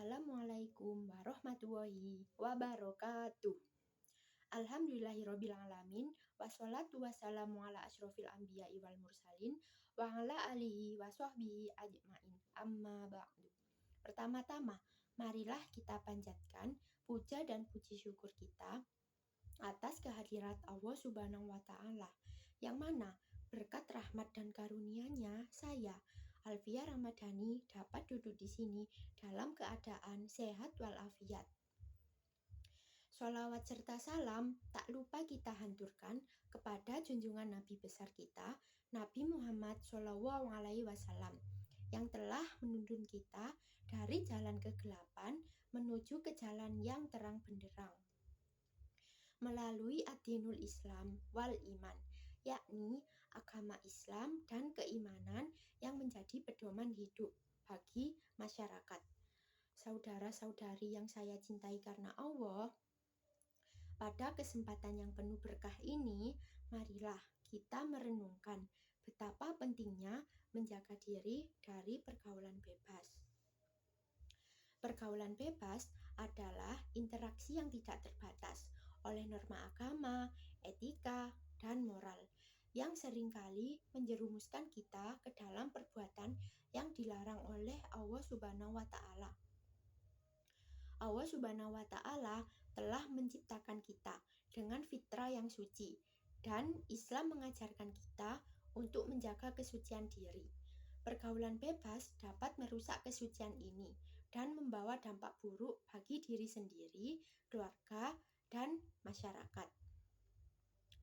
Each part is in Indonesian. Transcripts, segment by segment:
Assalamualaikum warahmatullahi wabarakatuh. Alhamdulillahirabbil alamin wassalatu wassalamu ala asyrofil anbiya'i wal mursalin wa ala alihi wa sahbihi ajmain. Amma ba'du. Pertama-tama, marilah kita panjatkan puja dan puji syukur kita atas kehadirat Allah Subhanahu wa taala, yang mana berkat rahmat dan karunia-Nya saya Alfia Ramadhani dapat duduk di sini dalam keadaan sehat walafiat. Sholawat serta salam tak lupa kita hanturkan kepada junjungan Nabi besar kita, Nabi Muhammad SAW, yang telah menuntun kita dari jalan kegelapan menuju ke jalan yang terang benderang melalui ad-dinul Islam wal iman, yakni agama Islam dan keimanan yang menjadi pedoman hidup bagi masyarakat. Saudara-saudari yang saya cintai karena Allah, pada kesempatan yang penuh berkah ini, marilah kita merenungkan betapa pentingnya menjaga diri dari pergaulan bebas. Pergaulan bebas adalah interaksi yang tidak terbatas oleh norma agama, etika, dan moral yang seringkali menjerumuskan kita ke dalam perbuatan yang dilarang oleh Allah Subhanahu wa taala. Allah Subhanahu wa taala telah menciptakan kita dengan fitrah yang suci, dan Islam mengajarkan kita untuk menjaga kesucian diri. Pergaulan bebas dapat merusak kesucian ini dan membawa dampak buruk bagi diri sendiri, keluarga, dan masyarakat.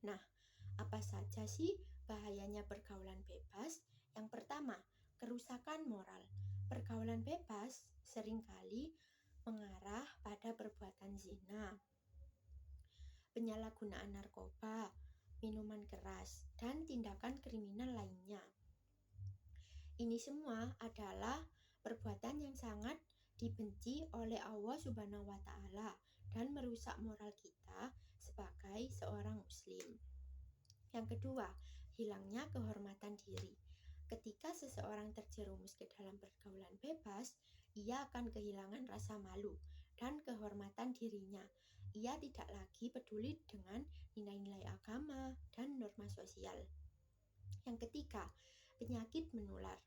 Nah, apa saja sih bahayanya pergaulan bebas? Yang pertama, kerusakan moral. Pergaulan bebas seringkali mengarah pada perbuatan zina, penyalahgunaan narkoba, minuman keras, dan tindakan kriminal lainnya. Ini semua adalah perbuatan yang sangat dibenci oleh Allah Subhanahu wa taala dan merusak moral kita sebagai seorang muslim. Yang kedua, hilangnya kehormatan diri. Ketika seseorang terjerumus ke dalam pergaulan bebas, ia akan kehilangan rasa malu dan kehormatan dirinya. Ia tidak lagi peduli dengan nilai-nilai agama dan norma sosial. Yang ketiga, penyakit menular.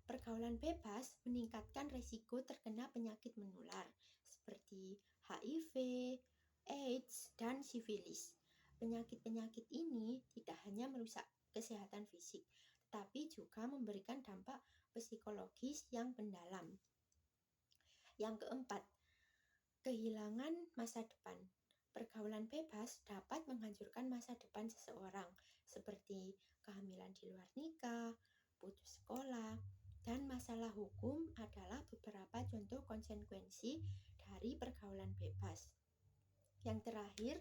Pergaulan bebas meningkatkan risiko terkena penyakit menular seperti HIV, AIDS, dan sifilis. Penyakit-penyakit ini tidak hanya merusak kesehatan fisik, tetapi juga memberikan dampak psikologis yang mendalam. Yang keempat, kehilangan masa depan. Pergaulan bebas dapat menghancurkan masa depan seseorang, seperti kehamilan di luar nikah, putus sekolah, dan masalah hukum adalah beberapa contoh konsekuensi dari pergaulan bebas. Yang terakhir,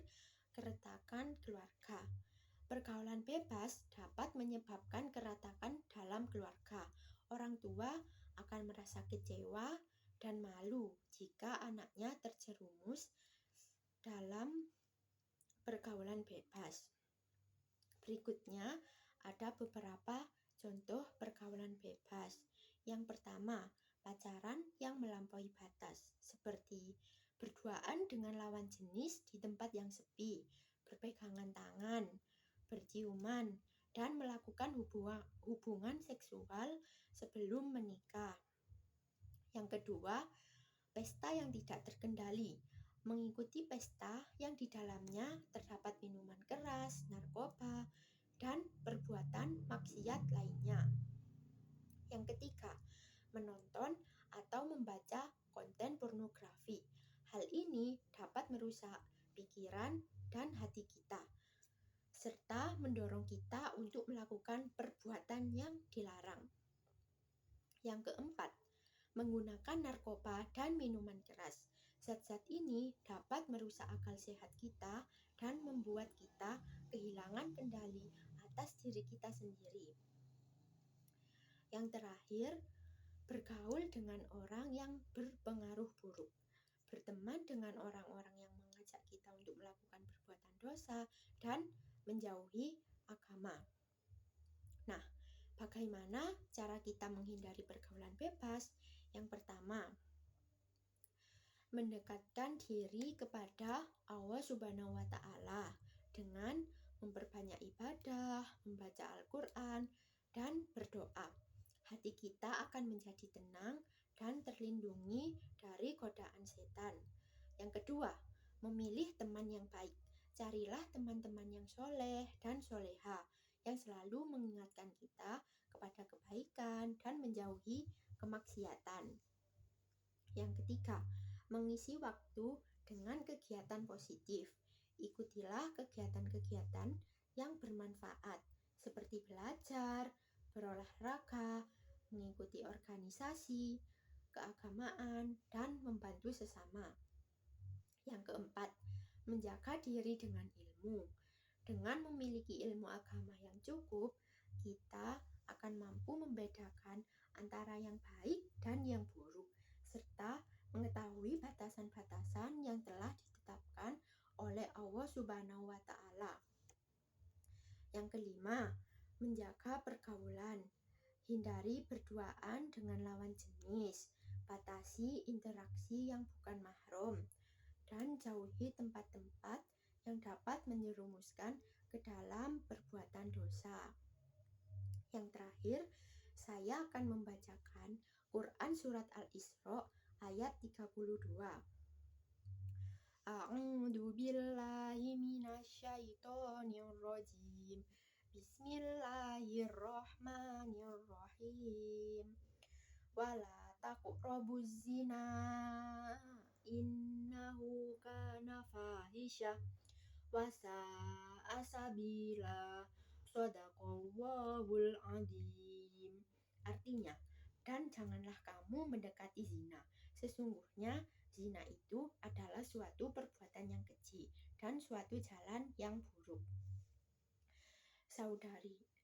keretakan keluarga. Pergaulan bebas dapat menyebabkan keretakan dalam keluarga. Orang tua akan merasa kecewa dan malu jika anaknya terjerumus dalam pergaulan bebas. Berikutnya ada beberapa contoh pergaulan bebas. Yang pertama, pacaran yang melampaui batas, seperti berduaan dengan lawan jenis di tempat yang sepi, berpegangan tangan, berciuman, dan melakukan hubungan seksual sebelum menikah. Yang kedua, pesta yang tidak terkendali, mengikuti pesta yang di dalamnya terdapat minuman keras, narkoba, dan perbuatan maksiat lainnya. Yang ketiga, menonton atau membaca konten pornografi. Hal ini dapat merusak pikiran dan hati kita, serta mendorong kita untuk melakukan perbuatan yang dilarang. Yang keempat, menggunakan narkoba dan minuman keras. Zat-zat ini dapat merusak akal sehat kita dan membuat kita kehilangan kendali atas diri kita sendiri. Yang terakhir, bergaul dengan orang yang berpengaruh buruk. Berteman dengan orang-orang yang mengajak kita untuk melakukan perbuatan dosa dan menjauhi agama. Nah, bagaimana cara kita menghindari pergaulan bebas? Yang pertama, mendekatkan diri kepada Allah Subhanahu wa Ta'ala dengan memperbanyak ibadah, membaca Al-Quran, dan berdoa. Hati kita akan menjadi tenang dan terlindungi dari godaan setan. Yang kedua, memilih teman yang baik. Carilah teman-teman yang soleh dan soleha, yang selalu mengingatkan kita kepada kebaikan dan menjauhi kemaksiatan. Yang ketiga, mengisi waktu dengan kegiatan positif. Ikutilah kegiatan-kegiatan yang bermanfaat, seperti belajar, berolahraga, mengikuti organisasi, keagamaan, dan membantu sesama. Yang keempat, menjaga diri dengan ilmu. Dengan memiliki ilmu agama yang cukup, kita akan mampu membedakan antara yang baik dan yang buruk, serta mengetahui batasan-batasan yang telah ditetapkan oleh Allah Subhanahu wa Ta'ala. Yang kelima, menjaga pergaulan. Hindari berduaan dengan lawan jenis, batasi interaksi yang bukan mahram, dan jauhi tempat-tempat yang dapat menyerumuskan ke dalam perbuatan dosa. Yang terakhir, saya akan membacakan Quran Surat Al-Isra ayat 32. A'udzu billahi minasyaitonir rajim. Bismillahirrahmanirrahim. Wala taqrabuz zina innahu kana fahisha wa sa'a sabila. Shadaqallahul adzim. Artinya, dan janganlah kamu mendekati zina. Sesungguhnya zina itu adalah suatu perbuatan yang keji dan suatu jalan yang buruk.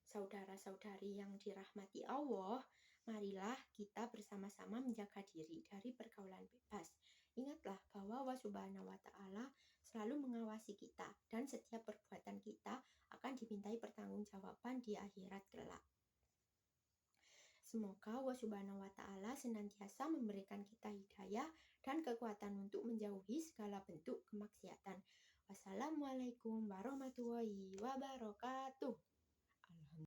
Saudara-saudari yang dirahmati Allah, marilah kita bersama-sama menjaga diri dari pergaulan bebas. Ingatlah bahwa Allah Subhanahu wa Ta'ala selalu mengawasi kita dan setiap perbuatan kita akan dimintai pertanggungjawaban di akhirat kelak. Semoga Allah Subhanahu wa Ta'ala senantiasa memberikan kita hidayah dan kekuatan untuk menjauhi segala bentuk kemaksiatan. Wassalamualaikum warahmatullahi wabarakatuh.